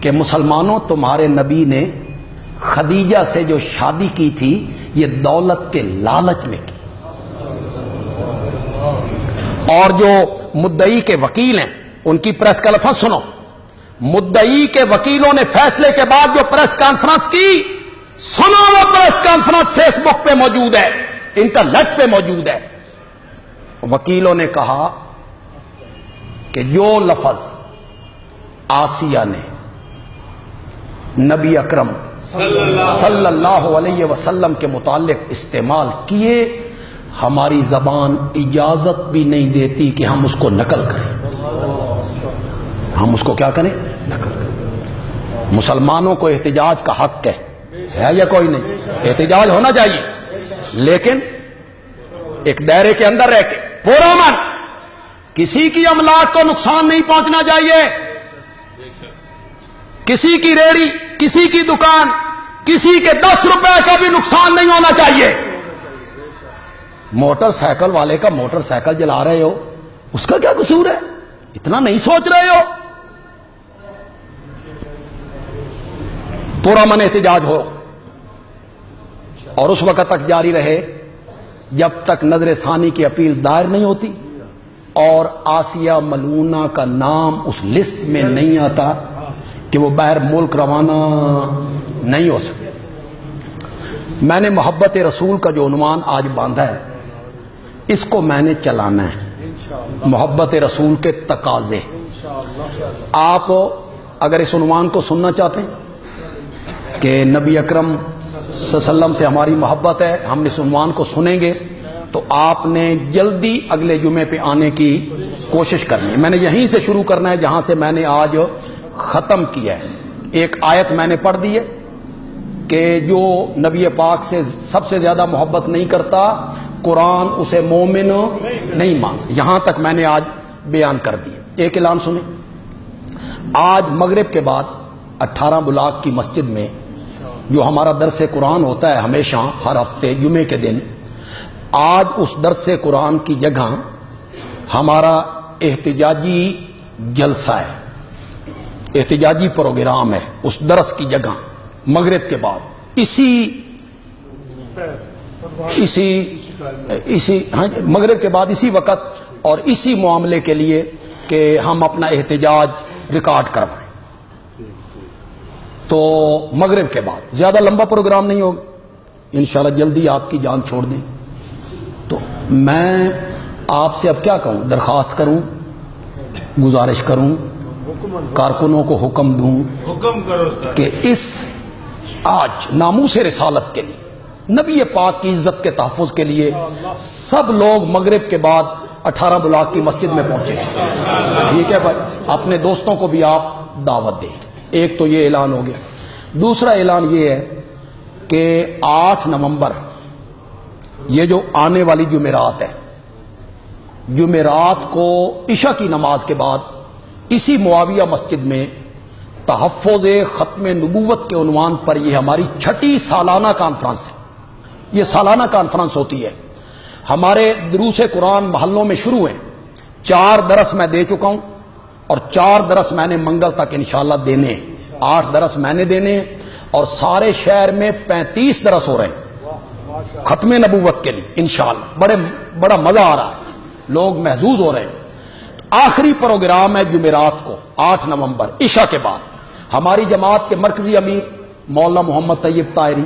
کہ مسلمانوں، تمہارے نبی نے خدیجہ سے جو شادی کی تھی یہ دولت کے لالچ میں کی، اور جو مدعی کے وکیل ہیں ان کی پریس کانفرنس سنو۔ مدعی کے وکیلوں نے فیصلے کے بعد جو پریس کانفرنس کی، سنو، وہ پریس کانفرنس فیس بک پہ موجود ہے، انٹرنیٹ پہ موجود ہے۔ وکیلوں نے کہا کہ جو لفظ آسیہ نے نبی اکرم صلی اللہ علیہ وسلم کے متعلق استعمال کیے، ہماری زبان اجازت بھی نہیں دیتی کہ ہم اس کو نقل کریں۔ ہم اس کو کیا کریں؟ نقل کریں۔ مسلمانوں کو احتجاج کا حق ہے یا کوئی نہیں؟ احتجاج ہونا چاہیے، لیکن ایک دائرے کے اندر رہ کے پورا من، کسی کی املاک کو نقصان نہیں پہنچنا چاہیے، کسی کی ریڑی، کسی کی دکان، کسی کے 10 روپے کا بھی نقصان نہیں ہونا چاہیے۔ موٹر سائیکل والے کا موٹر سائیکل جلا رہے ہو، اس کا کیا قصور ہے؟ اتنا نہیں سوچ رہے ہو؟ پورا من احتجاج ہو، اور اس وقت تک جاری رہے جب تک نظر ثانی کی اپیل دائر نہیں ہوتی اور آسیہ ملونہ کا نام اس لسٹ میں نہیں آتا کہ وہ باہر ملک روانہ نہیں ہو سکے۔ میں نے محبت رسول کا جو عنوان آج باندھا ہے، اس کو میں نے چلانا ہے، محبت رسول کے تقاضے۔ آپ اگر اس عنوان کو سننا چاہتے ہیں کہ نبی اکرم صلی اللہ علیہ وسلم سے ہماری محبت ہے، ہم اس عنوان کو سنیں گے، تو آپ نے جلدی اگلے جمعے پہ آنے کی کوشش کرنی ہے۔ میں نے یہیں سے شروع کرنا ہے جہاں سے میں نے آج ختم کیا ہے۔ ایک آیت میں نے پڑھ دی ہے کہ جو نبی پاک سے سب سے زیادہ محبت نہیں کرتا، قرآن اسے مومن نہیں مانتا۔ یہاں تک میں نے آج بیان کر دی۔ ایک اعلان سنیں، آج مغرب کے بعد 18 بلاک کی مسجد میں جو ہمارا درس قرآن ہوتا ہے ہمیشہ ہر ہفتے جمعے کے دن، آج اس درس قرآن کی جگہ ہمارا احتجاجی جلسہ ہے، احتجاجی پروگرام ہے۔ اس درس کی جگہ مغرب کے بعد مغرب کے بعد اسی وقت اور اسی معاملے کے لیے کہ ہم اپنا احتجاج ریکارڈ کروائیں، تو مغرب کے بعد زیادہ لمبا پروگرام نہیں ہوگا انشاءاللہ، جلدی آپ کی جان چھوڑ دیں۔ تو میں آپ سے اب کیا کہوں، درخواست کروں، گزارش کروں کارکنوں کو حکم دوں حکم کرو استاد کہ اس آج ناموس رسالت کے لیے، نبی پاک کی عزت کے تحفظ کے لیے سب لوگ مغرب کے بعد 18 بلاک کی مسجد میں پہنچے. ٹھیک ہے بھائی، اپنے دوستوں کو بھی آپ دعوت دیں. ایک تو یہ اعلان ہو گیا. دوسرا اعلان یہ ہے کہ 8 نومبر یہ جو آنے والی جمعرات ہے، جمعرات کو عشاء کی نماز کے بعد اسی معاویہ مسجد میں تحفظ ختم نبوت کے عنوان پر یہ ہماری 6ٹی سالانہ کانفرنس ہے. یہ سالانہ کانفرنس ہوتی ہے. ہمارے دروس قرآن محلوں میں شروع ہیں. 4 درس میں دے چکا ہوں اور 4 درس میں نے منگل تک انشاءاللہ دینے ہیں. 8 درس میں نے دینے ہیں اور سارے شہر میں 35 درس ہو رہے ہیں ختم نبوت کے لیے انشاءاللہ. بڑا مزہ آ رہا ہے، لوگ محظوظ ہو رہے ہیں. آخری پروگرام ہے جمعرات کو 8 نومبر عشاء کے بعد. ہماری جماعت کے مرکزی امیر مولانا محمد طیب طاہری،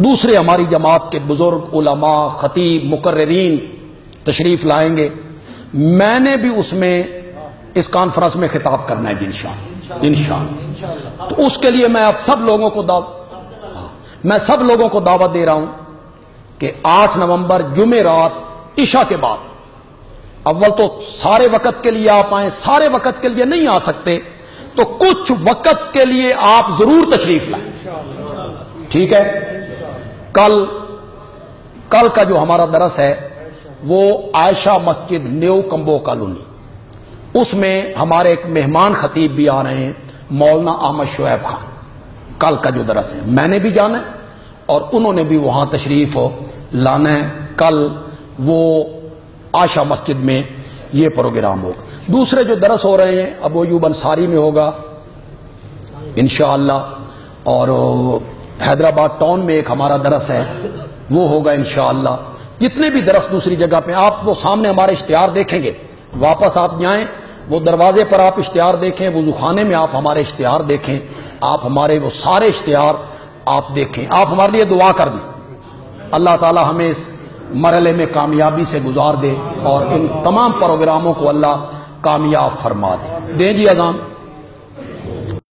دوسرے ہماری جماعت کے بزرگ علماء، خطیب، مقررین تشریف لائیں گے. میں نے بھی اس میں اس کانفرنس میں خطاب کرنا ہے جی انشاءاللہ. تو اس کے لیے میں اب سب لوگوں کو دعوت دے رہا ہوں کہ 8 نومبر جمعرات عشاء کے بعد، اول تو سارے وقت کے لیے آپ آئیں. سارے وقت کے لیے نہیں آ سکتے تو کچھ وقت کے لیے آپ ضرور تشریف لائیں. ٹھیک ہے. کل کا جو ہمارا درس ہے وہ عائشہ مسجد نیو کمبو کالونی، اس میں ہمارے ایک مہمان خطیب بھی آ رہے ہیں مولانا احمد شعیب خان. کل کا جو درس ہے میں نے بھی جانا ہے اور انہوں نے بھی وہاں تشریف لانا ہے. کل وہ عائشہ مسجد میں یہ پروگرام ہوگا. دوسرے جو درس ہو رہے ہیں ابو ایوب انصاری میں ہوگا انشاءاللہ، اور حیدرآباد ٹاؤن میں ایک ہمارا درس ہے وہ ہوگا انشاءاللہ. جتنے بھی درس دوسری جگہ پہ آپ وہ سامنے ہمارے اشتہار دیکھیں گے. واپس آپ جائیں وہ دروازے پر آپ اشتہار دیکھیں، وضو خانے میں آپ ہمارے اشتہار دیکھیں، آپ ہمارے وہ سارے اشتہار آپ دیکھیں. آپ ہمارے لیے دعا کر دیں. اللہ تعالی ہمیں اس مرحلے میں کامیابی سے گزار دے اور ان تمام پروگراموں کو اللہ کامیاب فرما دے. دیں جی اذان.